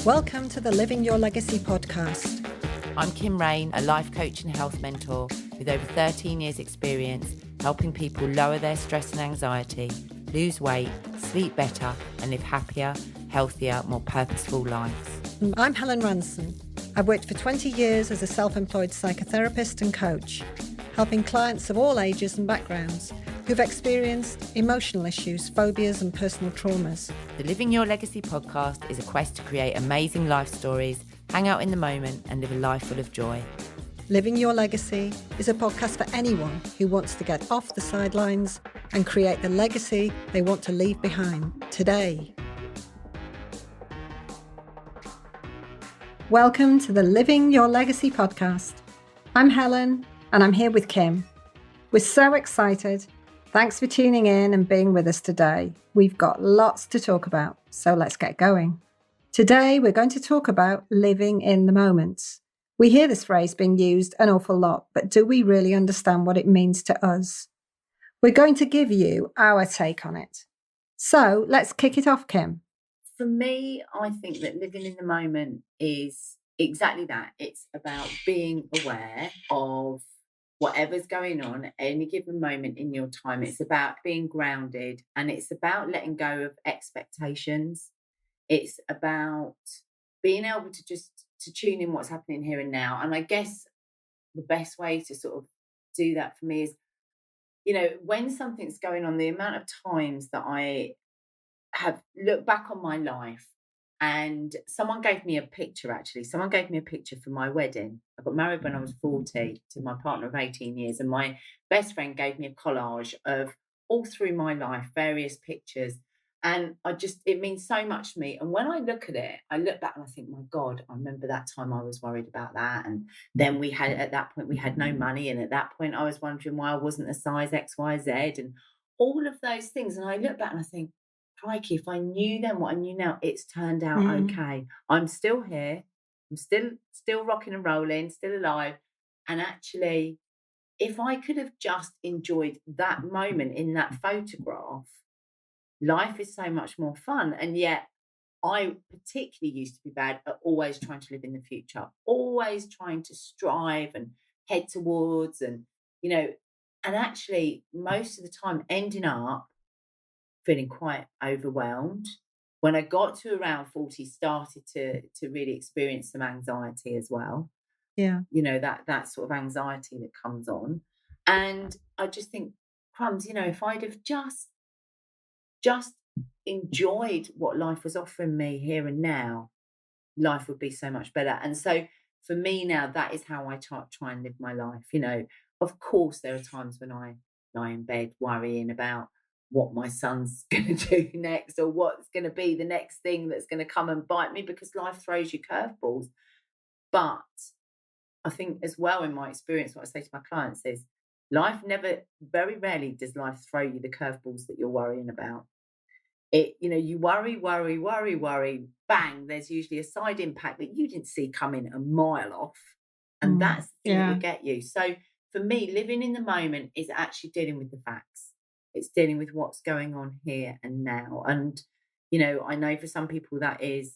Welcome to the Living Your Legacy podcast. I'm Kim Rain, a life coach and health mentor with over 13 years experience helping people lower their stress and anxiety, lose weight, sleep better and live happier, healthier, more purposeful lives. I'm Helen Ranson. I've worked for 20 years as a self-employed psychotherapist and coach, helping clients of all ages and backgrounds who've experienced emotional issues, phobias and personal traumas. The Living Your Legacy podcast is a quest to create amazing life stories, hang out in the moment and live a life full of joy. Living Your Legacy is a podcast for anyone who wants to get off the sidelines and create the legacy they want to leave behind today. Welcome to the Living Your Legacy podcast. I'm Helen and I'm here with Kim. We're so excited. Thanks for tuning in and being with us today. We've got lots to talk about, so let's get going. Today, we're going to talk about living in the moment. We hear this phrase being used an awful lot, but do we really understand what it means to us? We're going to give you our take on it. So let's kick it off, Kim. For me, I think that living in the moment is exactly that. It's about being aware of whatever's going on at any given moment in your time. It's about being grounded and it's about letting go of expectations. It's about being able to just to tune in what's happening here and now. And I guess the best way to sort of do that for me is, you know, when something's going on, the amount of times that I have looked back on my life and someone gave me a picture, actually. Someone gave me a picture for my wedding. I got married when I was 40 to my partner of 18 years. And my best friend gave me a collage of all through my life, various pictures. And it means so much to me. And when I look at it, I look back and I think, my God, I remember that time I was worried about that. And then at that point, we had no money. And at that point, I was wondering why I wasn't a size X, Y, Z and all of those things. And I look back and I think, crikey, if I knew then what I knew now, it's turned out okay. I'm still here. I'm still rocking and rolling, still alive. And actually, if I could have just enjoyed that moment in that photograph, life is so much more fun. And yet I particularly used to be bad at always trying to live in the future, always trying to strive and head towards and actually most of the time ending up feeling quite overwhelmed. When I got to around 40, started to really experience some anxiety as well. Yeah. You know, that sort of anxiety that comes on. And I just think, crumbs, if I'd have just enjoyed what life was offering me here and now, life would be so much better. And so for me now, that is how I try and live my life. Of course, there are times when I lie in bed worrying about what my son's going to do next or what's going to be the next thing that's going to come and bite me, because life throws you curveballs. But I think as well, in my experience, what I say to my clients is very rarely does life throw you the curveballs that you're worrying about. You worry, bang, there's usually a side impact that you didn't see coming a mile off. And that's the thing that will get you. So for me, living in the moment is actually dealing with the facts. It's dealing with what's going on here and now. And, I know for some people that is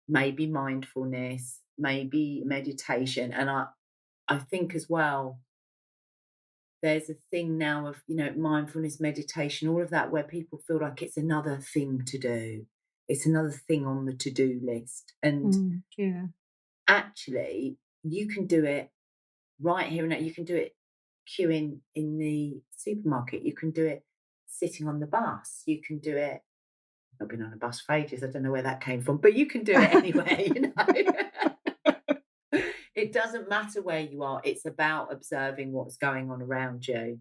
maybe mindfulness, maybe meditation. And I think as well, there's a thing now of, mindfulness, meditation, all of that, where people feel like it's another thing to do. It's another thing on the to-do list. And actually, you can do it right here and now. You can do it queuing in the supermarket. You can do it sitting on the bus. You can do it. I've been on a bus for ages. I don't know where that came from, but you can do it anyway. It doesn't matter where you are. It's about observing what's going on around you.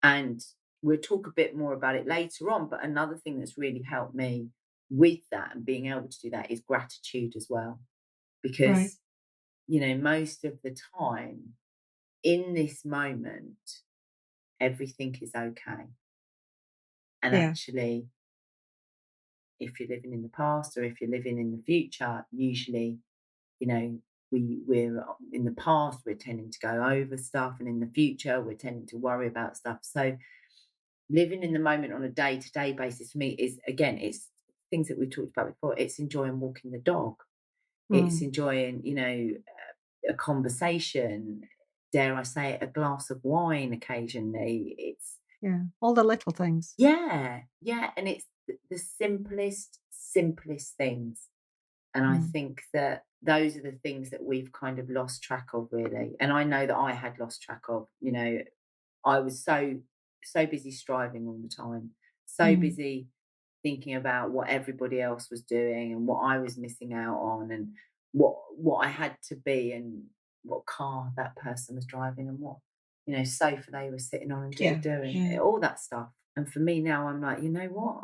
And we'll talk a bit more about it later on. But another thing that's really helped me with that and being able to do that is gratitude as well. Because, most of the time, in this moment, everything is okay. And actually, if you're living in the past or if you're living in the future, usually, we're in the past, we're tending to go over stuff, and in the future, we're tending to worry about stuff. So living in the moment on a day-to-day basis for me is, again, it's things that we talked about before. It's enjoying walking the dog. It's enjoying, a conversation, dare I say it, a glass of wine occasionally. It's all the little things. yeah, and it's the simplest things. And I think that those are the things that we've kind of lost track of, really. And I know that I had lost track of, I was so busy striving all the time, so busy thinking about what everybody else was doing and what I was missing out on, and what I had to be, and what car that person was driving, and what sofa they were sitting on and doing all that stuff. And for me now, I'm like, you know what,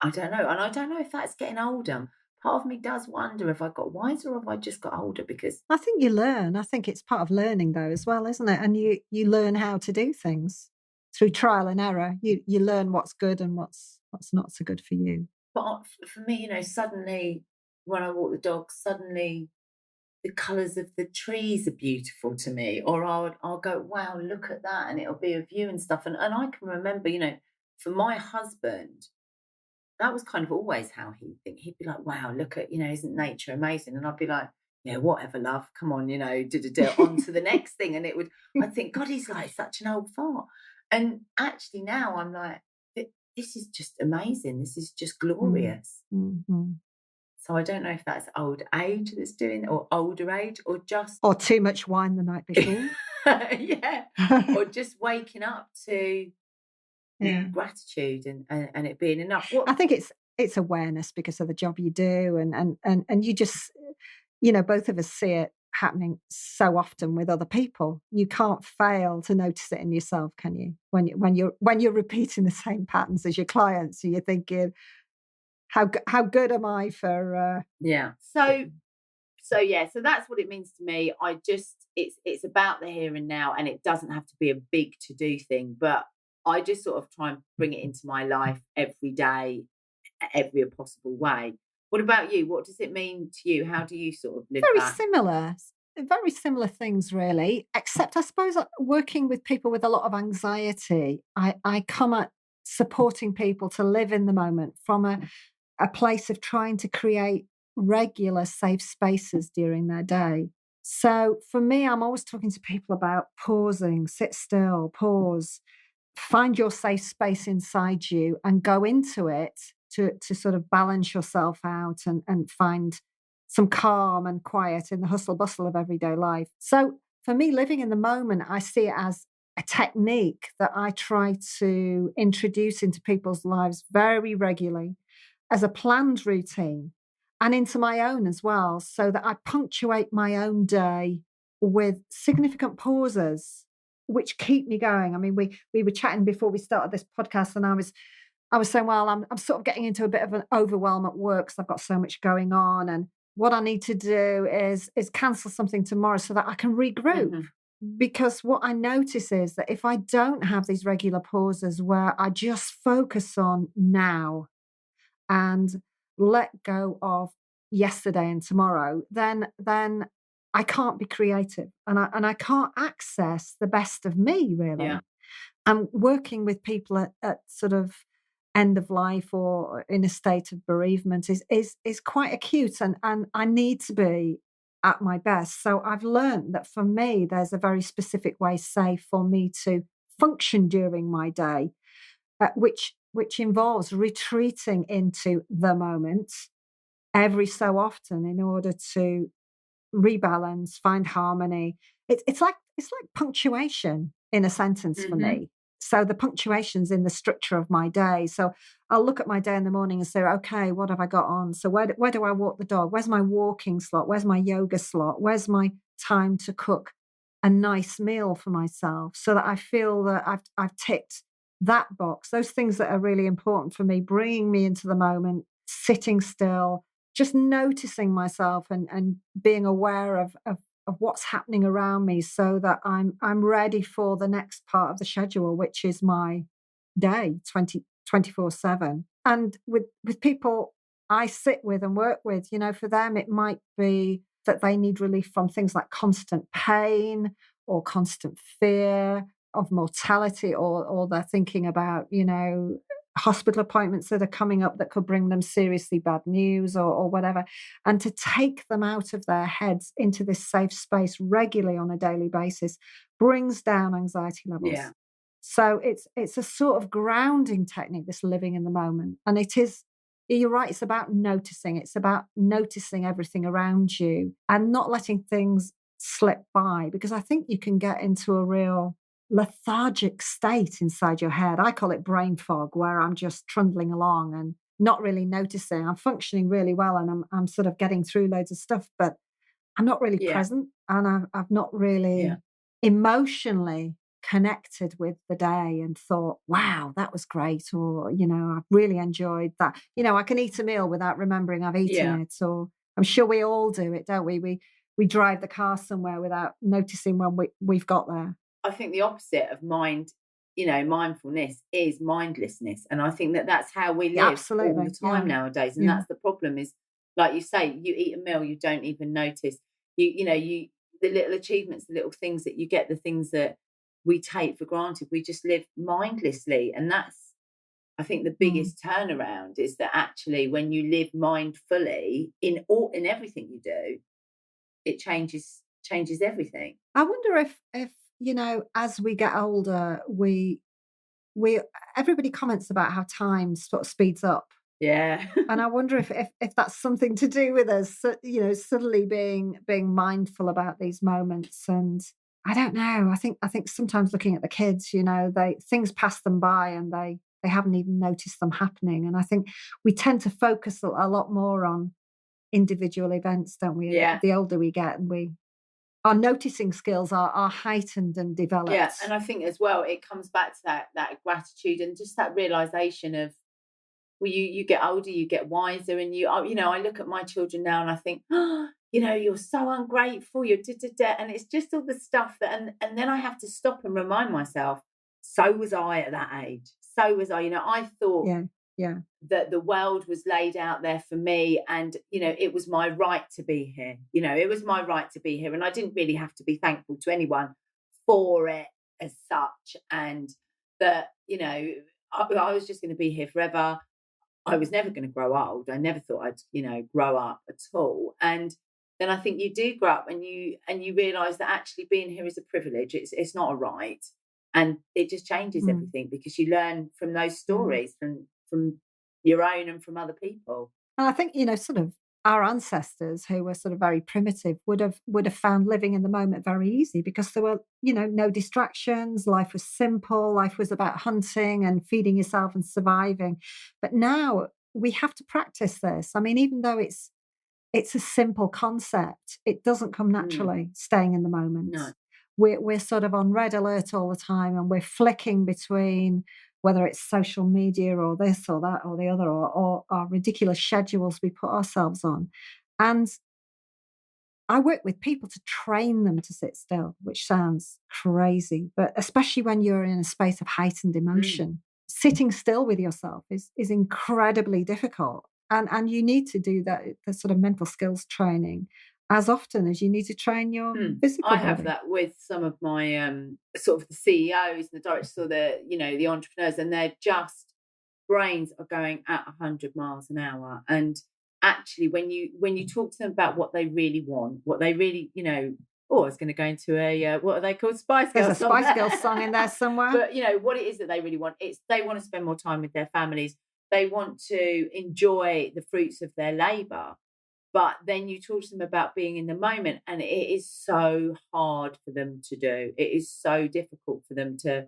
I don't know, and I don't know if that's getting older. Part of me does wonder if I got wiser or if I just got older, because I think you learn. I think it's part of learning, though, as well, isn't it? And you learn how to do things through trial and error. You learn what's good and what's not so good for you. but for me, suddenly when I walk the dog, suddenly the colours of the trees are beautiful to me, or I'll go, wow, look at that, and it'll be a view and stuff. And I can remember, for my husband, that was kind of always how he'd think. He'd be like, wow, look at, isn't nature amazing? And I'd be like, yeah, whatever, love, come on, on to the next thing. And I'd think, God, he's like such an old fart. And actually now I'm like, this is just amazing. This is just glorious. Mm-hmm. So I don't know if that's old age that's doing it, or older age, or just... Or too much wine the night before. Yeah. Or just waking up to gratitude and it being enough. I think it's awareness because of the job you do, and you just, both of us see it happening so often with other people. You can't fail to notice it in yourself, can you? When you're repeating the same patterns as your clients, so you're thinking, how good am I for? So that's what it means to me. It's about the here and now, and it doesn't have to be a big to do thing, but I just sort of try and bring it into my life every day, every possible way. What about you? What does it mean to you? How do you sort of live that? Very similar things, really, except I suppose working with people with a lot of anxiety, I come at supporting people to live in the moment from a place of trying to create regular safe spaces during their day. So for me, I'm always talking to people about pausing, sit still, pause, find your safe space inside you and go into it to sort of balance yourself out and find some calm and quiet in the hustle bustle of everyday life. So for me, living in the moment, I see it as a technique that I try to introduce into people's lives very regularly as a planned routine and into my own as well, so that I punctuate my own day with significant pauses which keep me going. I mean, we were chatting before we started this podcast, and I was saying, well, I'm sort of getting into a bit of an overwhelm at work because I've got so much going on, and what I need to do is cancel something tomorrow so that I can regroup. Mm-hmm. Because what I notice is that if I don't have these regular pauses where I just focus on now and let go of yesterday and tomorrow, then I can't be creative and I can't access the best of me, really. Yeah. And working with people at sort of end of life or in a state of bereavement is quite acute, and I need to be at my best. So I've learned that for me, there's a very specific way, say, for me to function during my day, which involves retreating into the moment every so often in order to rebalance, find harmony. It's like punctuation in a sentence for me. So the punctuation's in the structure of my day. So I'll look at my day in the morning and say, okay, what have I got on? So where do I walk the dog? Where's my walking slot? Where's my yoga slot? Where's my time to cook a nice meal for myself, so that I feel that I've ticked that box? Those things that are really important for me, bringing me into the moment, sitting still, just noticing myself and being aware of what's happening around me, so that I'm ready for the next part of the schedule, which is my day 24/7. And with people I sit with and work with, for them, it might be that they need relief from things like constant pain or constant fear of mortality, or they're thinking about, hospital appointments that are coming up that could bring them seriously bad news or whatever, and to take them out of their heads into this safe space regularly on a daily basis brings down anxiety levels. Yeah. So it's a sort of grounding technique, this living in the moment. And it is, you're right, it's about noticing. It's about noticing everything around you and not letting things slip by, because I think you can get into a real lethargic state inside your head. I call it brain fog, where I'm just trundling along and not really noticing. I'm functioning really well and I'm sort of getting through loads of stuff, but I'm not really Yeah. present, and I've not really Yeah. emotionally connected with the day and thought, wow, that was great. Or, I've really enjoyed that. I can eat a meal without remembering I've eaten Yeah. it. Or I'm sure we all do it, don't we? We drive the car somewhere without noticing when we've got there. I think the opposite of mindfulness is mindlessness. And I think that that's how we Yeah, live all absolutely. the time Yeah. nowadays. And Yeah. that's the problem is, like you say, you eat a meal, you don't even notice. The little achievements, the little things that you get, the things that we take for granted, we just live mindlessly. And that's, I think, the Mm. biggest turnaround is that actually when you live mindfully in everything you do, it changes everything. I wonder if as we get older, we everybody comments about how time sort of speeds up. Yeah. And I wonder if that's something to do with us, suddenly being mindful about these moments. And I don't know. I think sometimes looking at the kids, things pass them by and they haven't even noticed them happening. And I think we tend to focus a lot more on individual events, don't we? Yeah. The older we get, and our noticing skills are heightened and developed. Yeah, and I think as well it comes back to that gratitude and just that realization of, well, you get older, you get wiser, and I look at my children now and I think, oh, you're so ungrateful, you're da. And it's just all the stuff that, and then I have to stop and remind myself, so was I at that age, so was I. I thought Yeah. that the world was laid out there for me, and it was my right to be here. It was my right to be here, and I didn't really have to be thankful to anyone for it as such. And that I was just going to be here forever. I was never going to grow old. I never thought I'd grow up at all. And then I think you do grow up and you realize that actually being here is a privilege. It's not a right. And it just changes everything because you learn from those stories, from your own and from other people. And I think, sort of our ancestors who were sort of very primitive would have found living in the moment very easy because there were, no distractions. Life was simple. Life was about hunting and feeding yourself and surviving. But now we have to practice this. I mean, even though it's a simple concept, it doesn't come naturally, staying in the moment. No. We're sort of on red alert all the time, and we're flicking between whether it's social media or this or that or the other, or our ridiculous schedules we put ourselves on. And I work with people to train them to sit still, which sounds crazy, but especially when you're in a space of heightened emotion, sitting still with yourself is incredibly difficult. And you need to do that, the sort of mental skills training, as often as you need to train your physical I body. have that with some of my sort of the CEOs and the directors or the entrepreneurs, and they're just brains are going at 100 miles an hour. And actually when you talk to them about what they really want, what they really, I was going to go into a what are they called, Spice Girls. There's a Spice Girls song in there somewhere. But what it is that they really want, it's they want to spend more time with their families. They want to enjoy the fruits of their labor. But then you talk to them about being in the moment, and it is so hard for them to do. It is so difficult for them to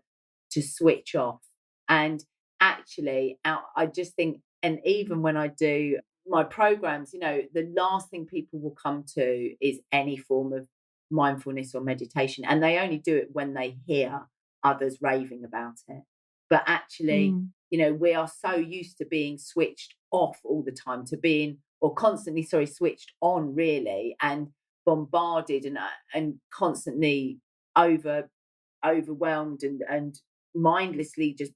switch off. And actually, I just think, and even when I do my programs, the last thing people will come to is any form of mindfulness or meditation, and they only do it when they hear others raving about it. But actually, we are so used to being switched off all the time, to being or constantly, switched on really, and bombarded and constantly overwhelmed and mindlessly just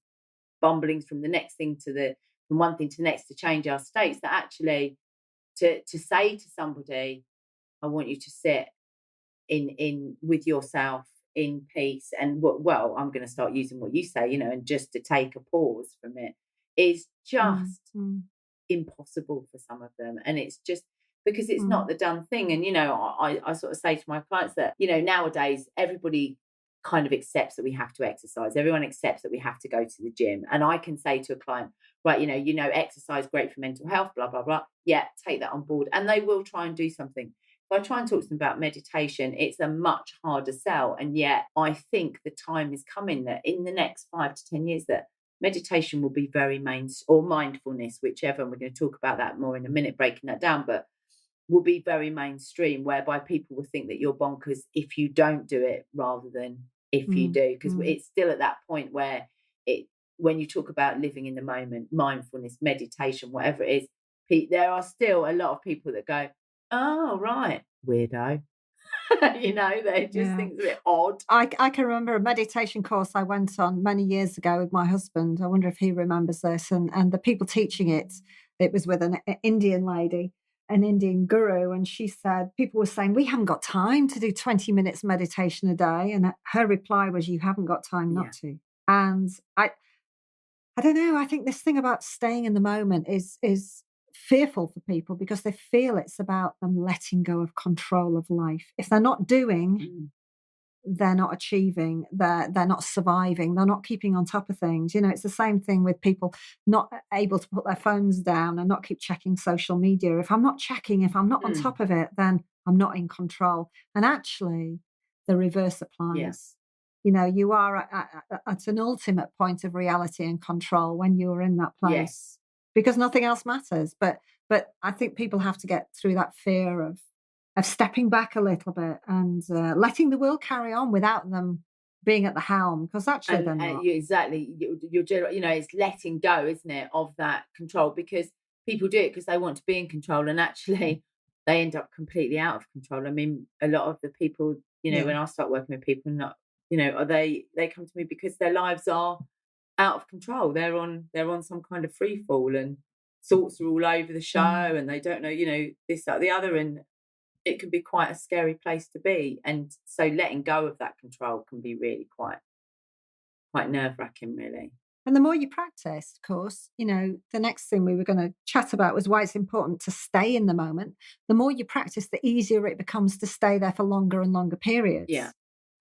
bumbling from the next thing from one thing to the next to change our states, that actually to say to somebody, I want you to sit in with yourself in peace, and I'm going to start using what you say, and just to take a pause from it, is just impossible for some of them. And it's just because it's not the done thing. And, I sort of say to my clients that, nowadays everybody kind of accepts that we have to exercise. Everyone accepts that we have to go to the gym. And I can say to a client, right, exercise great for mental health, blah, blah, blah. Yeah, take that on board. And they will try and do something. If I try and talk to them about meditation, it's a much harder sell. And yet I think the time is coming that in the next 5 to 10 years that meditation will be very or mindfulness, whichever, and we're going to talk about that more in a minute, breaking that down, but will be very mainstream, whereby people will think that you're bonkers if you don't do it rather than if you do, because it's still at that point where when you talk about living in the moment, mindfulness, meditation, whatever it is, there are still a lot of people that go, oh, right, weirdo. They just think it's a bit odd. I can remember a meditation course I went on many years ago with my husband. I wonder if he remembers this. And the people teaching it was with an Indian lady, an Indian guru. And she said, people were saying, we haven't got time to do 20 minutes meditation a day. And her reply was, you haven't got time not to. And I don't know. I think this thing about staying in the moment is fearful for people because they feel it's about them letting go of control of life. If they're not doing, they're not achieving, they're not surviving, they're not keeping on top of things. It's the same thing with people not able to put their phones down and not keep checking social media. If I'm not checking, if I'm not on top of it, then I'm not in control. And actually, the reverse applies. You are at an ultimate point of reality and control when you're in that place. Yes. Because nothing else matters. But I think people have to get through that fear of stepping back a little bit and letting the world carry on without them being at the helm, because actually they're not. Exactly. You're it's letting go, isn't it, of that control, because people do it because they want to be in control, and actually they end up completely out of control. I mean, a lot of the people, when I start working with people, they come to me because their lives are out of control. They're on some kind of free fall, and thoughts are all over the show, and they don't know, this, that, the other, and it can be quite a scary place to be. And so letting go of that control can be really quite nerve-wracking, really. And the more you practice, of course, the next thing we were going to chat about was why it's important to stay in the moment. The more you practice, the easier it becomes to stay there for longer and longer periods. Yeah.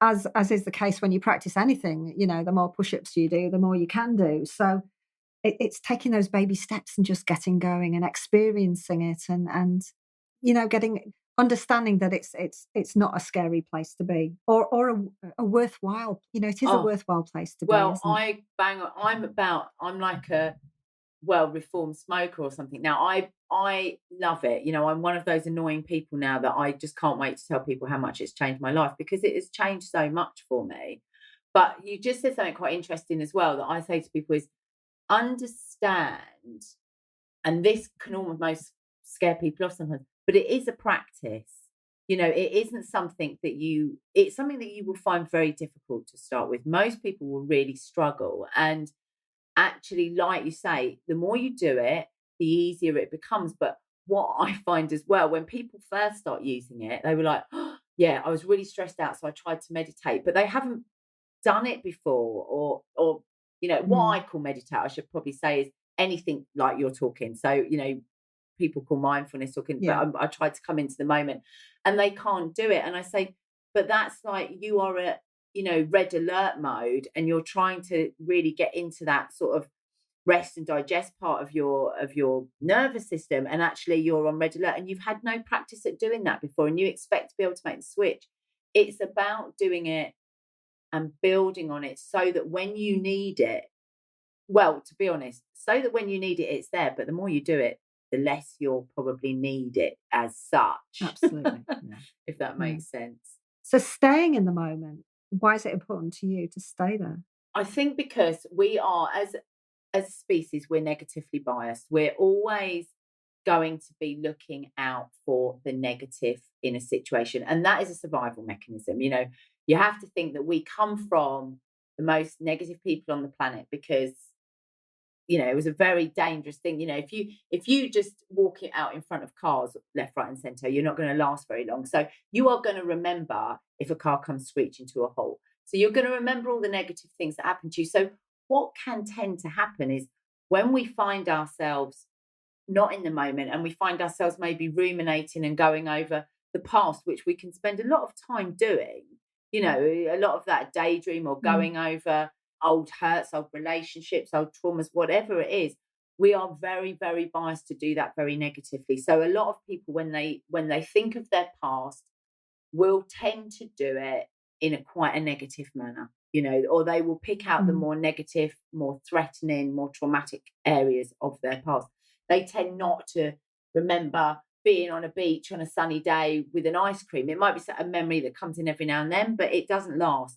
As is the case when you practice anything, the more push-ups you do, the more you can do. So it's taking those baby steps and just getting going and experiencing it and understanding that it's not a scary place to be or a worthwhile, it is a worthwhile place to be. Well, I'm like a well-reformed smoker or something. Now, I love it. I'm one of those annoying people now that I just can't wait to tell people how much it's changed my life, because it has changed so much for me. But you just said something quite interesting as well that I say to people is understand, and this can almost scare people off sometimes, but it is a practice. It isn't something that it's something that you will find very difficult to start with. Most people will really struggle. And actually, like you say, the more you do it, the easier it becomes. But what I find as well, when people first start using it, they were like, oh, yeah, I was really stressed out, so I tried to meditate, but they haven't done it before, or what I call meditate, I should probably say, is anything like you're talking. So, people call mindfulness talking, but I tried to come into the moment, and they can't do it. And I say, but that's like you are at, red alert mode, and you're trying to really get into that sort of rest and digest part of your nervous system, and actually you're on red alert and you've had no practice at doing that before, and you expect to be able to make the switch. It's about doing it and building on it so that when you need it, well, to be honest, so that when you need it, it's there. But the more you do it, the less you'll probably need it as such. Absolutely. If that makes sense. So staying in the moment, why is it important to you to stay there? I think because we are, as a species, we're negatively biased. We're always going to be looking out for the negative in a situation. And that is a survival mechanism. You have to think that we come from the most negative people on the planet because, it was a very dangerous thing. If you just walk it out in front of cars left, right and centre, you're not going to last very long. So you are going to remember if a car comes screeching to a halt. So you're going to remember all the negative things that happen to you. So what can tend to happen is when we find ourselves not in the moment and we find ourselves maybe ruminating and going over the past, which we can spend a lot of time doing, a lot of that daydream or going over old hurts, old relationships, old traumas, whatever it is, we are very, very biased to do that very negatively. So a lot of people, when they think of their past, will tend to do it in quite a negative manner, or they will pick out the more negative, more threatening, more traumatic areas of their past. They tend not to remember being on a beach on a sunny day with an ice cream. It might be a memory that comes in every now and then, but it doesn't last.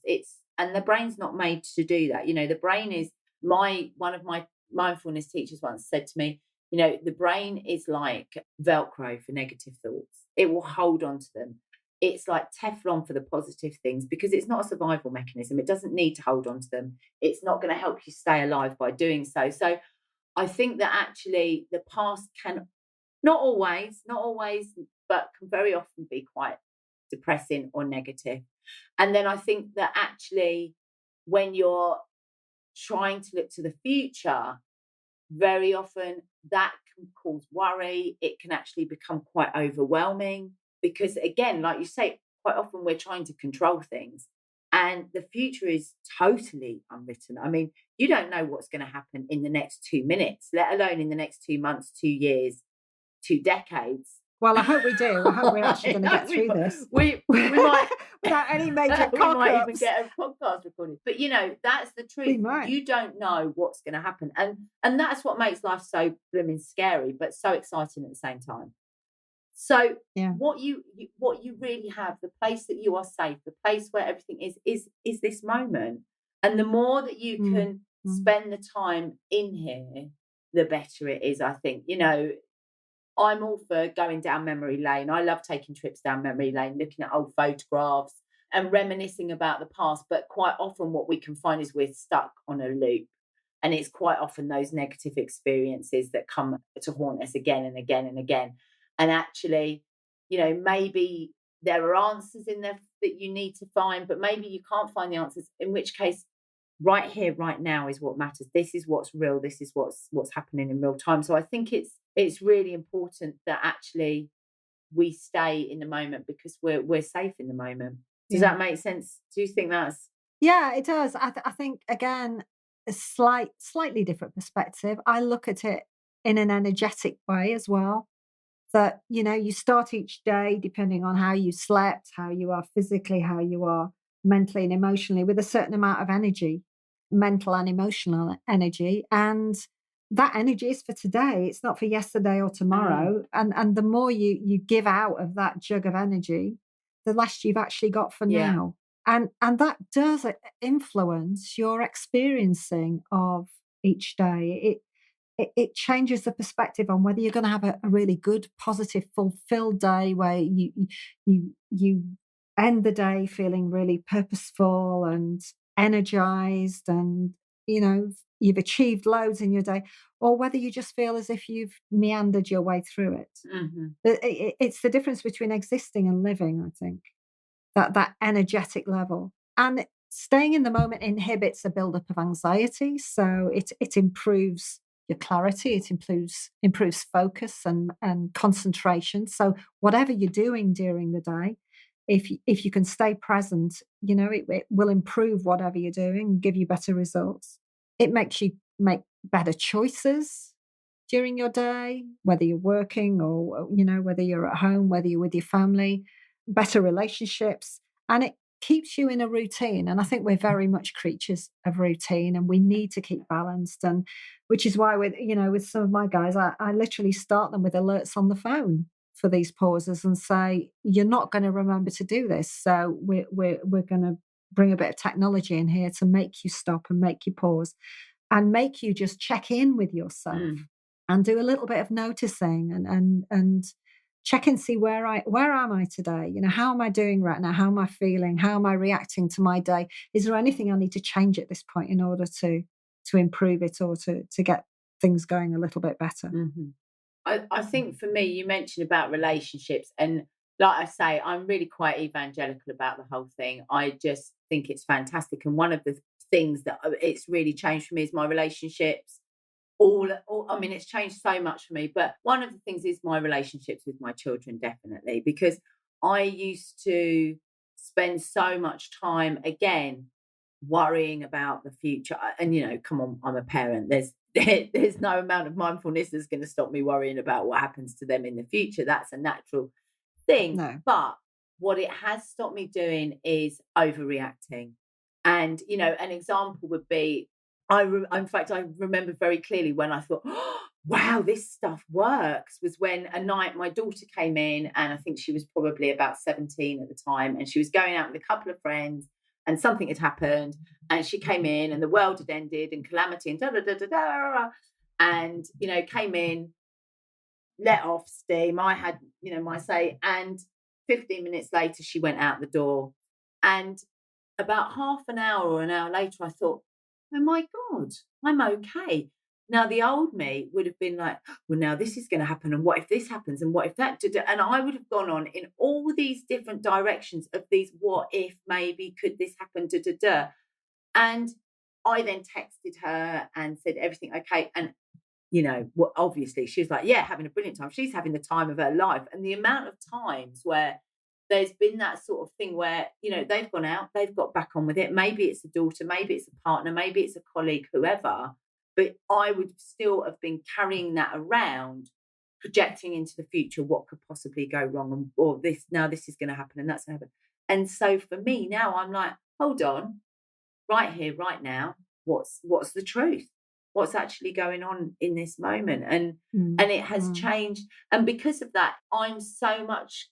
And the brain's not made to do that. The brain is one of my mindfulness teachers once said to me, the brain is like Velcro for negative thoughts. It will hold on to them. It's like Teflon for the positive things because it's not a survival mechanism. It doesn't need to hold on to them. It's not going to help you stay alive by doing so. So I think that actually the past can not always, but can very often be quite depressing or negative. And then I think that actually when you're trying to look to the future, very often that can cause worry. It can actually become quite overwhelming because, again, like you say, quite often we're trying to control things and the future is totally unwritten. I mean, you don't know what's going to happen in the next 2 minutes, let alone in the next 2 months, 2 years, 2 decades. Well, I hope we do. I hope we're actually going to get through this. We might without any major we might even cock-ups. get a podcast recorded. But that's the truth. We might. You don't know what's going to happen, and that's what makes life so blooming scary, but so exciting at the same time. So what you really have, the place that you are safe, the place where everything is this moment, and the more that you can spend the time in here, the better it is. I think I'm all for going down memory lane. I love taking trips down memory lane, looking at old photographs and reminiscing about the past. But quite often what we can find is we're stuck on a loop. And it's quite often those negative experiences that come to haunt us again and again and again. And actually, maybe there are answers in there that you need to find, but maybe you can't find the answers, in which case right here, right now is what matters. This is what's real. This is what's happening in real time. So I think it's really important that actually we stay in the moment because we're safe in the moment. Does that make sense? Do you think that's? Yeah, it does. I think, again, a slightly different perspective. I look at it in an energetic way as well. That, you start each day depending on how you slept, how you are physically, how you are mentally and emotionally, with a certain amount of energy, mental and emotional energy. And that energy is for today. It's not for yesterday or tomorrow. And the more you give out of that jug of energy, the less you've actually got for now. And that does influence your experiencing of each day. It changes the perspective on whether you're going to have a really good, positive, fulfilled day where you end the day feeling really purposeful and energized and, you've achieved loads in your day, or whether you just feel as if you've meandered your way through it. Mm-hmm. It's the difference between existing and living, I think, that energetic level. And staying in the moment inhibits a buildup of anxiety. So it improves your clarity, it improves focus and concentration. So whatever you're doing during the day, if you can stay present, it will improve whatever you're doing and give you better results. It makes you make better choices during your day, whether you're working or, whether you're at home, whether you're with your family, better relationships. And it keeps you in a routine. And I think we're very much creatures of routine and we need to keep balanced. And which is why with some of my guys, I literally start them with alerts on the phone for these pauses and say, you're not going to remember to do this. So we're going to bring a bit of technology in here to make you stop and make you pause and make you just check in with yourself and do a little bit of noticing and check and see where am I today? How am I doing right now? How am I feeling? How am I reacting to my day? Is there anything I need to change at this point in order to improve it or to get things going a little bit better? Mm-hmm. I think for me, you mentioned about relationships, and like I say, I'm really quite evangelical about the whole thing. I just think it's fantastic. And one of the things that it's really changed for me is my relationships. I mean, it's changed so much for me. But one of the things is my relationships with my children, definitely, because I used to spend so much time, again, worrying about the future. And, come on, I'm a parent. There's no amount of mindfulness that's going to stop me worrying about what happens to them in the future. That's a natural thing. No. But what it has stopped me doing is overreacting. And, an example would be, in fact, I remember very clearly when I thought, oh, wow, this stuff works, was when a night my daughter came in, and I think she was probably about 17 at the time, and she was going out with a couple of friends, and something had happened, and she came in, and the world had ended, and calamity, and da-da-da-da-da, and, came in, let off steam. I had, my say, and 15 minutes later, she went out the door. And about half an hour or an hour later, I thought, oh my God, I'm okay. Now, the old me would have been like, well, now this is going to happen. And what if this happens? And what if that? And I would have gone on in all these different directions of these, what if, maybe, could this happen? And I then texted her and said, everything okay? And, obviously she was like, yeah, having a brilliant time. She's having the time of her life. And the amount of times where there's been that sort of thing where, they've gone out, they've got back on with it. Maybe it's a daughter, maybe it's a partner, maybe it's a colleague, whoever. But I would still have been carrying that around, projecting into the future what could possibly go wrong, or this is going to happen and that's going to happen. And so for me now, I'm like, hold on, right here, right now, what's the truth? What's actually going on in this moment? And it has changed. And because of that, I'm so much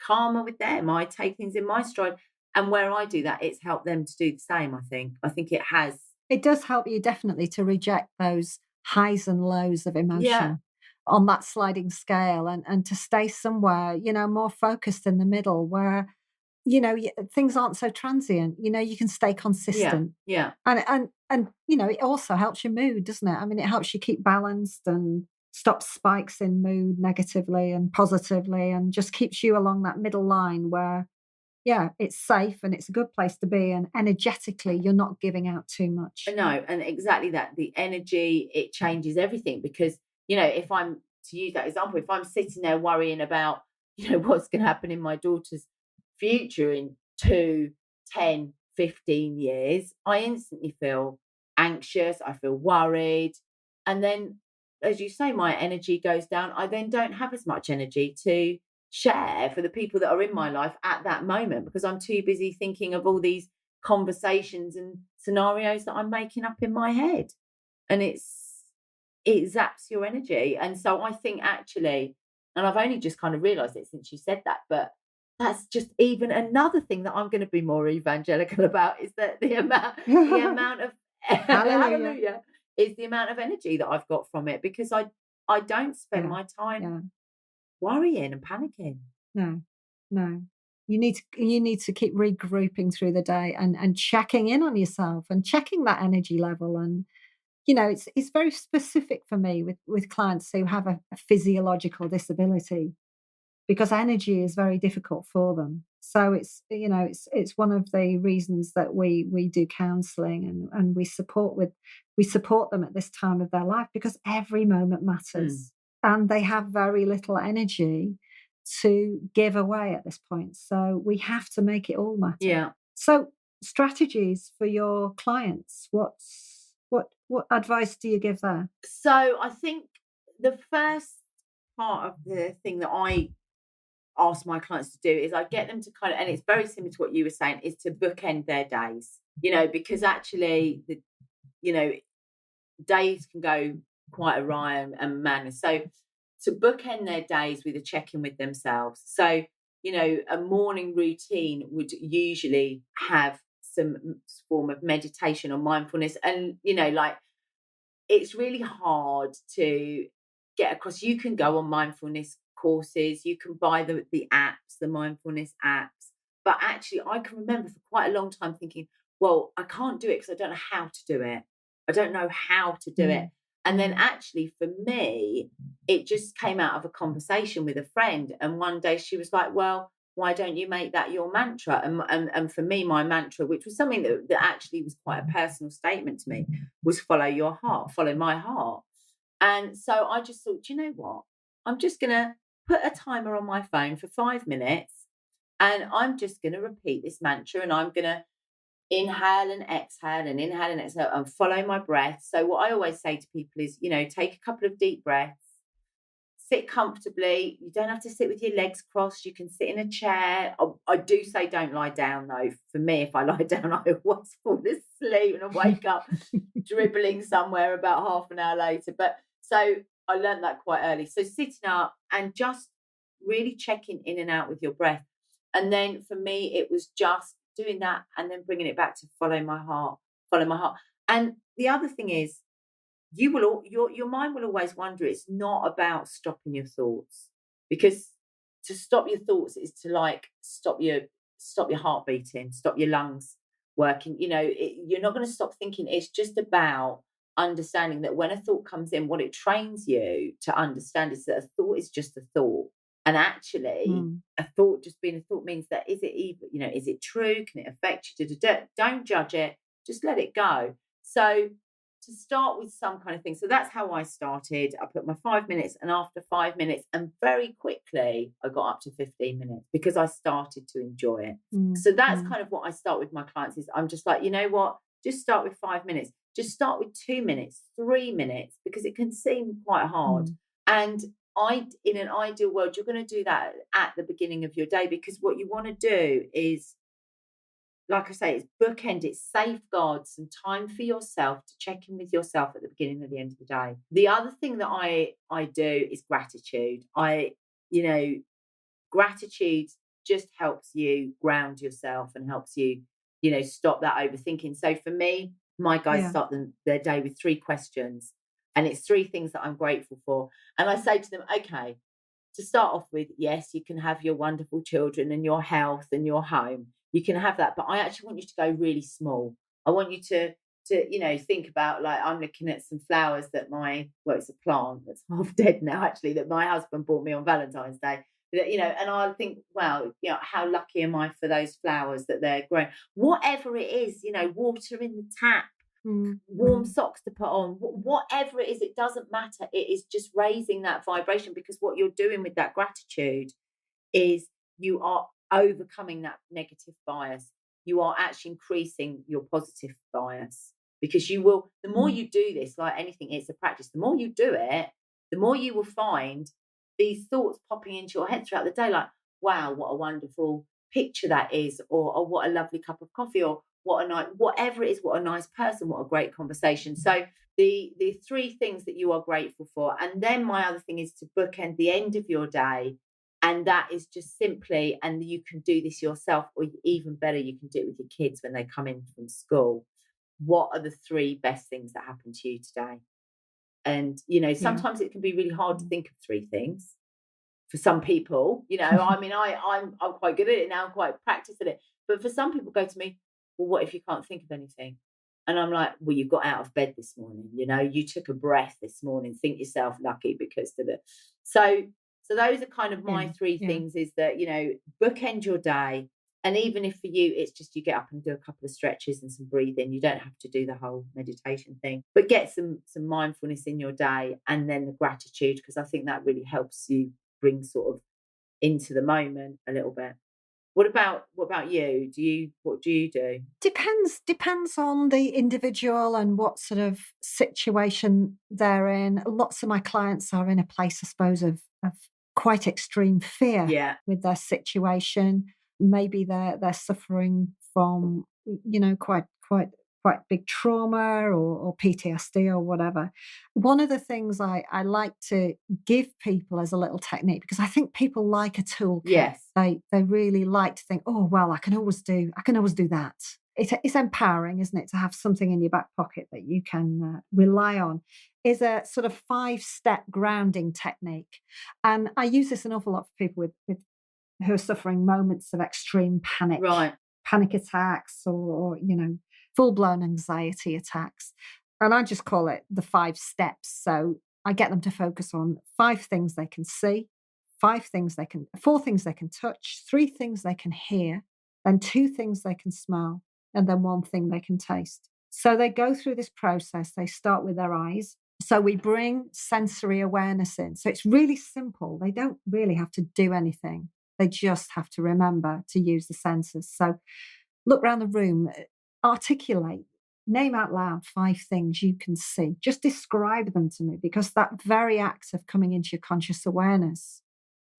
calmer with them. I take things in my stride. And where I do that, it's helped them to do the same, I think. I think it has. It does help you definitely to reject those highs and lows of emotion on that sliding scale, and to stay somewhere, more focused in the middle where, things aren't so transient. You can stay consistent. Yeah. And it also helps your mood, doesn't it? I mean, it helps you keep balanced and stops spikes in mood negatively and positively, and just keeps you along that middle line where, it's safe and it's a good place to be. And energetically, you're not giving out too much. No, and exactly that. The energy, it changes everything because, if I'm, to use that example, if I'm sitting there worrying about, what's going to happen in my daughter's future in 2, 10, 15 years, I instantly feel anxious, I feel worried. And then, as you say, my energy goes down. I then don't have as much energy to share for the people that are in my life at that moment because I'm too busy thinking of all these conversations and scenarios that I'm making up in my head. And it zaps your energy. And so I think actually, and I've only just kind of realised it since you said that, but that's just even another thing that I'm going to be more evangelical about, is that the amount of hallelujah is the amount of energy that I've got from it, because I don't spend my time worrying and panicking. No. You need to keep regrouping through the day and checking in on yourself and checking that energy level. And it's very specific for me with clients who have a physiological disability, because energy is very difficult for them. So it's one of the reasons that we do counselling and we support them at this time of their life, because every moment matters and they have very little energy to give away at this point. So we have to make it all matter. Yeah. So strategies for your clients, what advice do you give there? So I think the first part of the thing that I ask my clients to do is I get them to kind of, and it's very similar to what you were saying, is to bookend their days, because actually days can go quite awry and madness. So to bookend their days with a check-in with themselves. So, a morning routine would usually have some form of meditation or mindfulness. And, it's really hard to get across. You can go on mindfulness courses, you can buy the apps, the mindfulness apps. But actually, I can remember for quite a long time thinking, well, I can't do it because I don't know how to do it. I don't know how to do it. And then actually for me, it just came out of a conversation with a friend. And one day she was like, well, why don't you make that your mantra? And for me, my mantra, which was something that actually was quite a personal statement to me, was follow your heart, follow my heart. And so I just thought, do you know what? I'm just going to put a timer on my phone for 5 minutes, and I'm just going to repeat this mantra, and I'm going to inhale and exhale and follow my breath. So what I always say to people is, take a couple of deep breaths, sit comfortably. You don't have to sit with your legs crossed. You can sit in a chair. I do say don't lie down, though. For me, if I lie down, I always fall asleep and I wake up dribbling somewhere about half an hour later. But so I learned that quite early. So sitting up and just really checking in and out with your breath. And then for me, it was just doing that and then bringing it back to follow my heart, follow my heart. And the other thing is, your mind will always wonder. It's not about stopping your thoughts, because to stop your thoughts is to like stop your heart beating, stop your lungs working. You're not going to stop thinking. It's just about understanding that when a thought comes in, what it trains you to understand is that a thought is just a thought. And actually, a thought just being a thought means that, is it even, is it true? Can it affect you? Don't judge it. Just let it go. So to start with some kind of thing. So that's how I started. I put my 5 minutes, and after 5 minutes, and very quickly, I got up to 15 minutes because I started to enjoy it. So that's kind of what I start with my clients is, I'm just like, you know what? Just start with 5 minutes. Just start with 2 minutes, 3 minutes, because it can seem quite hard. And in an ideal world, you're going to do that at the beginning of your day, because what you want to do is, like I say, it's bookend, it's safeguard some time for yourself to check in with yourself at the beginning and the end of the day. The other thing that I do is gratitude. Gratitude just helps you ground yourself and helps you, stop that overthinking. So for me, my guys start their day with 3 questions, and it's 3 things that I'm grateful for. And I say to them, okay, to start off with, yes, you can have your wonderful children and your health and your home. You can have that, but I actually want you to go really small. I want you to think about, like, I'm looking at some flowers that it's a plant that's half dead now, actually, that my husband bought me on Valentine's Day. And I'll think, wow, how lucky am I for those flowers that they're growing? Whatever it is, water in the tap, warm socks to put on, whatever it is, it doesn't matter. It is just raising that vibration, because what you're doing with that gratitude is you are overcoming that negative bias. You are actually increasing your positive bias, because you will, the more you do this, like anything, it's a practice. The more you do it, the more you will find these thoughts popping into your head throughout the day, like, wow, what a wonderful picture that is, or what a lovely cup of coffee, or whatever it is, what a nice person, what a great conversation. So the 3 things that you are grateful for. And then my other thing is to bookend the end of your day. And that is just simply, and you can do this yourself, or even better, you can do it with your kids when they come in from school. What are the 3 best things that happened to you today? And, sometimes it can be really hard to think of 3 things for some people. I mean, I'm quite good at it now, I'm quite practiced at it. But for some people, go to me, well, what if you can't think of anything? And I'm like, well, you got out of bed this morning, you took a breath this morning, think yourself lucky because of it. So those are kind of my 3 things, is that, bookend your day. And even if for you, it's just you get up and do a couple of stretches and some breathing, you don't have to do the whole meditation thing, but get some mindfulness in your day, and then the gratitude, because I think that really helps you bring sort of into the moment a little bit. What about you? What do you do? Depends on the individual and what sort of situation they're in. Lots of my clients are in a place, I suppose, of quite extreme fear with their situation. Maybe they're suffering from, quite big trauma or PTSD or whatever. One of the things I like to give people as a little technique, because I think people like a toolkit. Yes. They really like to think, oh, well, I can always do that. It's empowering, isn't it, to have something in your back pocket that you can rely on. Is a sort of 5-step grounding technique. And I use this an awful lot for people with who are suffering moments of extreme panic. Right. Panic attacks or full-blown anxiety attacks. And I just call it the 5 steps. So I get them to focus on 5 things they can see, 4 things they can touch, 3 things they can hear, then 2 things they can smell, and then 1 thing they can taste. So they go through this process. They start with their eyes. So we bring sensory awareness in. So it's really simple. They don't really have to do anything. They just have to remember to use the senses. So look around the room, articulate, name out loud 5 things you can see. Just describe them to me, because that very act of coming into your conscious awareness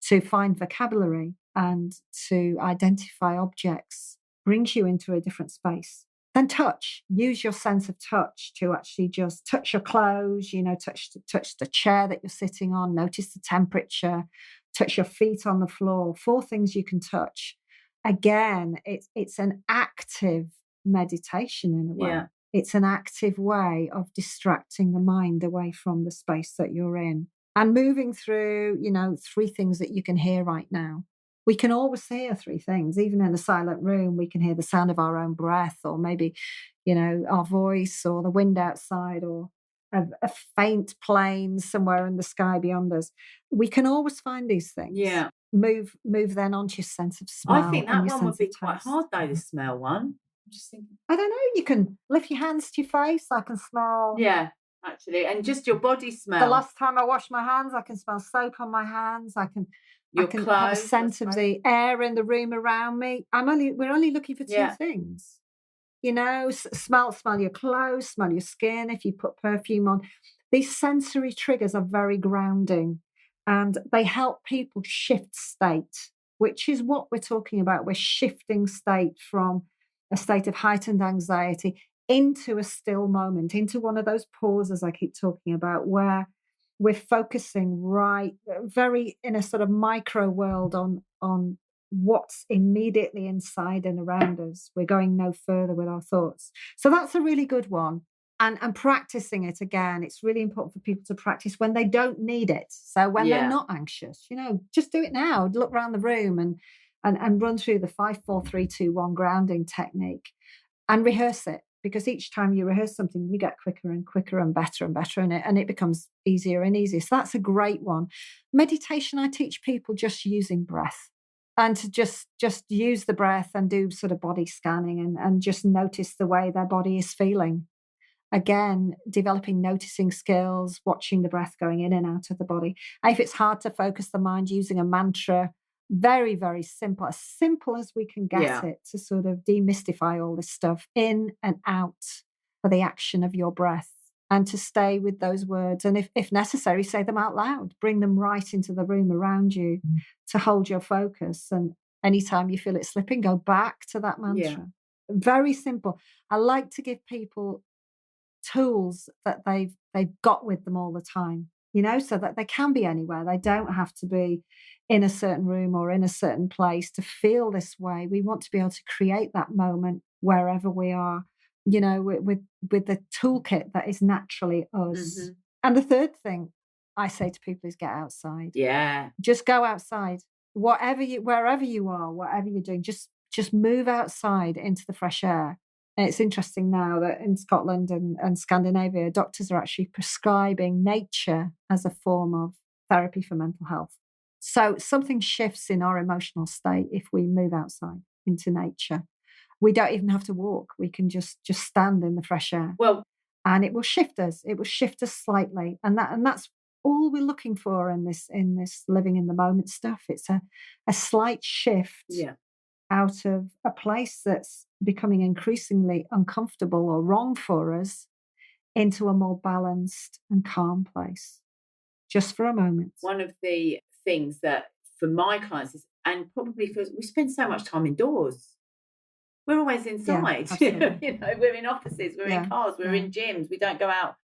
to find vocabulary and to identify objects brings you into a different space. Then touch, use your sense of touch to actually just touch your clothes, touch the chair that you're sitting on, notice the temperature, touch your feet on the floor. 4 things you can touch. Again, it's an active meditation in a way. Yeah. It's an active way of distracting the mind away from the space that you're in and moving through, 3 things that you can hear right now. We can always hear 3 things. Even in a silent room, we can hear the sound of our own breath, or maybe, our voice, or the wind outside, or a faint plane somewhere in the sky beyond us. We can always find these things. Yeah. Move then onto your sense of smell. I think that and your one would sense be of quite taste. hard, though, the smell one. I'm just thinking. I don't know. You can lift your hands to your face. I can smell. Yeah, actually. And just your body smell. The last time I washed my hands, I can smell soap on my hands. I can have a clothes, scent of the air in the room around me. We're only looking for 2 things. Smell your clothes, smell your skin. If you put perfume on, these sensory triggers are very grounding, and they help people shift state, which is what we're talking about. We're shifting state from a state of heightened anxiety into a still moment, into one of those pauses I keep talking about, where we're focusing very in a sort of micro world on what's immediately inside and around us. We're going no further with our thoughts. So that's a really good one. And practicing it again, it's really important for people to practice when they don't need it. So when they're not anxious, just do it now. Look around the room and run through the 5, 4, 3, 2, 1 grounding technique and rehearse it. Because each time you rehearse something, you get quicker and quicker and better in it, and it becomes easier and easier. So that's a great one. Meditation, I teach people just using breath, and to just use the breath and do sort of body scanning and just notice the way their body is feeling. Again, developing noticing skills, watching the breath going in and out of the body. And if it's hard to focus the mind, using a mantra, very, very simple, as simple as we can get it, to sort of demystify all this stuff, in and out for the action of your breath, and to stay with those words. And if necessary, say them out loud, bring them right into the room around you to hold your focus. And anytime you feel it slipping, go back to that mantra. Very simple. I like to give people tools that they've got with them all the time, so that they can be anywhere. They don't have to be in a certain room or in a certain place to feel this way. We want to be able to create that moment wherever we are, with the toolkit that is naturally us. Mm-hmm. And the third thing I say to people is get outside. Yeah. Just go outside. Wherever you are, whatever you're doing, just move outside into the fresh air. And it's interesting now that in Scotland and Scandinavia, doctors are actually prescribing nature as a form of therapy for mental health. So something shifts in our emotional state if we move outside into nature. We don't even have to walk. We can just stand in the fresh air. Well, and it will shift us. It will shift us slightly. And that's all we're looking for in this living in the moment stuff. It's a slight shift. Yeah. Out of a place that's becoming increasingly uncomfortable or wrong for us into a more balanced and calm place, just for a moment. One of the things that for my clients is, and probably because we spend so much time indoors, we're always inside. We're in offices, we're in cars, we're in gyms, we don't go out.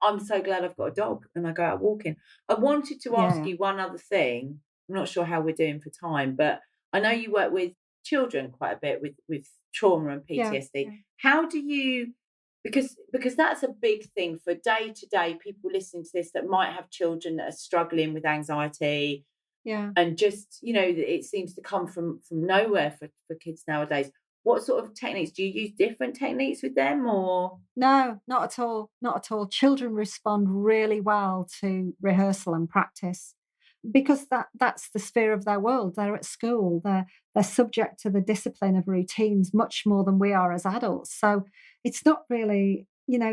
I'm so glad I've got a dog and I go out walking. I wanted to ask you one other thing. I'm not sure how we're doing for time, but I know you work with children quite a bit with trauma and PTSD. Yeah. How do you, because that's a big thing for day to day people listening to this that might have children that are struggling with anxiety. Yeah. And just, it seems to come from nowhere for kids nowadays. What sort of techniques? Do you use different techniques with them or? No, not at all. Not at all. Children respond really well to rehearsal and practice, because that's the sphere of their world. They're at school. They're subject to the discipline of routines much more than we are as adults. So it's not really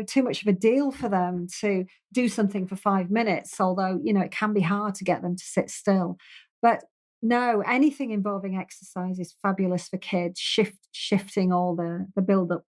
too much of a deal for them to do something for 5 minutes, although, it can be hard to get them to sit still. But no, anything involving exercise is fabulous for kids, shifting all the build-up,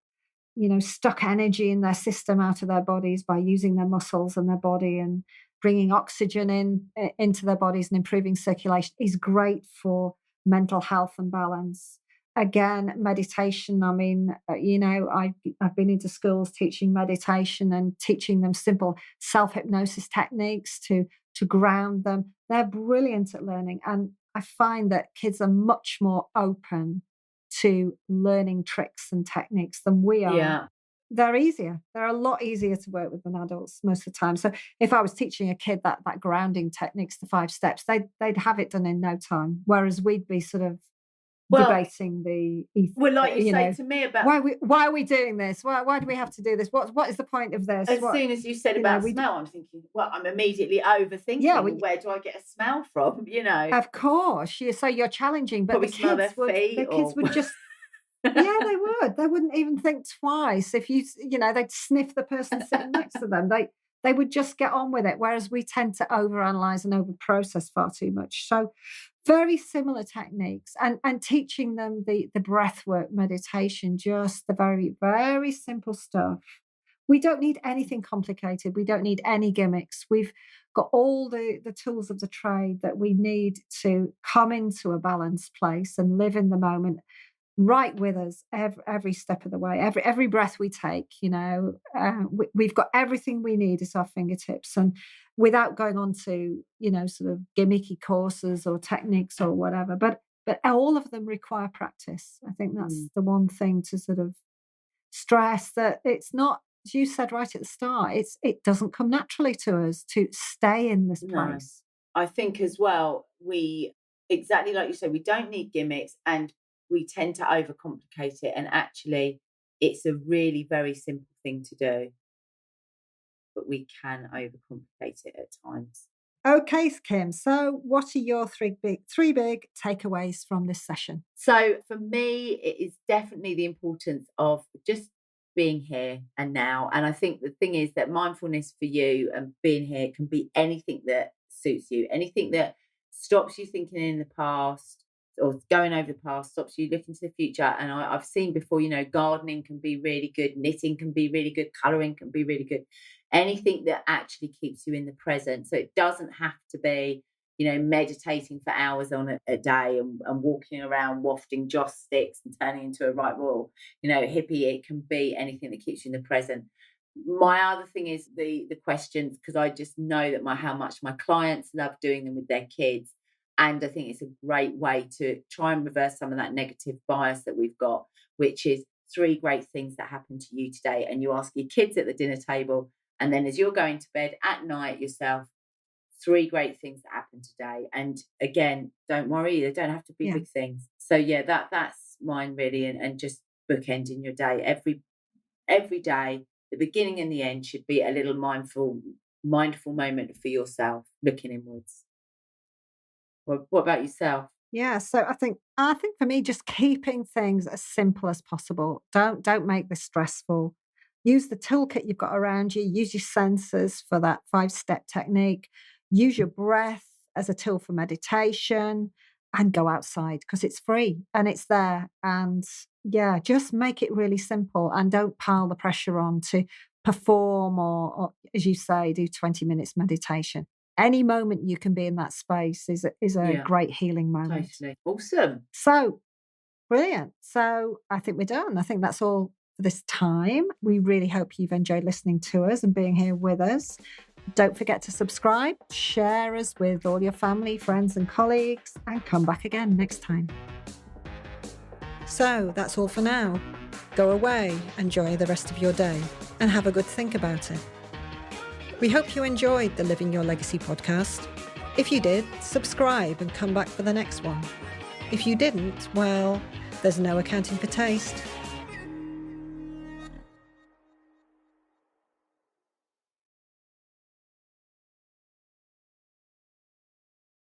stuck energy in their system out of their bodies by using their muscles and their body and bringing oxygen into their bodies and improving circulation is great for mental health and balance. Again, meditation. I mean, I've been into schools teaching meditation and teaching them simple self-hypnosis techniques to ground them. They're brilliant at learning. And I find that kids are much more open to learning tricks and techniques than we are. Yeah. They're easier. They're a lot easier to work with than adults most of the time. So if I was teaching a kid that grounding techniques, the 5 steps, they'd have it done in no time. Whereas we'd be sort of debating the like you say to me about why are we doing this? Why do we have to do this? What is the point of this? Soon as you said about smell, I'm thinking, well, I'm immediately overthinking. Where do I get a smell from? Of course, so you're challenging, but probably the kids would just. Yeah, they would. They wouldn't even think twice. If they'd sniff the person sitting next to them. They would just get on with it. Whereas we tend to overanalyze and overprocess far too much. So very similar techniques and teaching them the breath work meditation, just the very, very simple stuff. We don't need anything complicated. We don't need any gimmicks. We've got all the tools of the trade that we need to come into a balanced place and live in the moment, right with us every step of the way, every breath we take. We've got everything we need at our fingertips, and without going on to sort of gimmicky courses or techniques or whatever. But all of them require practice. I think that's the one thing to sort of stress, that it's not, as you said right at the start, it doesn't come naturally to us to stay in this place. I think as well, exactly like you said, we don't need gimmicks, and we tend to overcomplicate it. And actually, it's a really very simple thing to do, but we can overcomplicate it at times. Okay, Kim. So what are your three big takeaways from this session? So for me, it is definitely the importance of just being here and now. And I think the thing is that mindfulness for you and being here can be anything that suits you, anything that stops you thinking in the past or going over the past, stops you looking to the future. And I've seen before, gardening can be really good, knitting can be really good, colouring can be really good. Anything that actually keeps you in the present. So it doesn't have to be, meditating for hours on a day and walking around wafting joss sticks and turning into a right royal, hippie. It can be anything that keeps you in the present. My other thing is the questions, because I just know that how much my clients love doing them with their kids. And I think it's a great way to try and reverse some of that negative bias that we've got, which is 3 great things that happened to you today. And you ask your kids at the dinner table, and then as you're going to bed at night yourself, 3 great things that happened today. And again, don't worry, they don't have to be big things. So that's mine really. And just bookending your day. Every day, the beginning and the end should be a little mindful moment for yourself, looking inwards. What about yourself? Yeah, so I think for me, just keeping things as simple as possible. Don't make this stressful. Use the toolkit you've got around you. Use your senses for that 5-step technique. Use your breath as a tool for meditation, and go outside because it's free and it's there. And just make it really simple and don't pile the pressure on to perform or as you say, do 20 minutes meditation. Any moment you can be in that space is a great healing moment. Totally. Awesome. So, brilliant. So I think we're done. I think that's all for this time. We really hope you've enjoyed listening to us and being here with us. Don't forget to subscribe, share us with all your family, friends and colleagues, and come back again next time. So that's all for now. Go away, enjoy the rest of your day, and have a good think about it. We hope you enjoyed the Living Your Legacy podcast. If you did, subscribe and come back for the next one. If you didn't, well, there's no accounting for taste.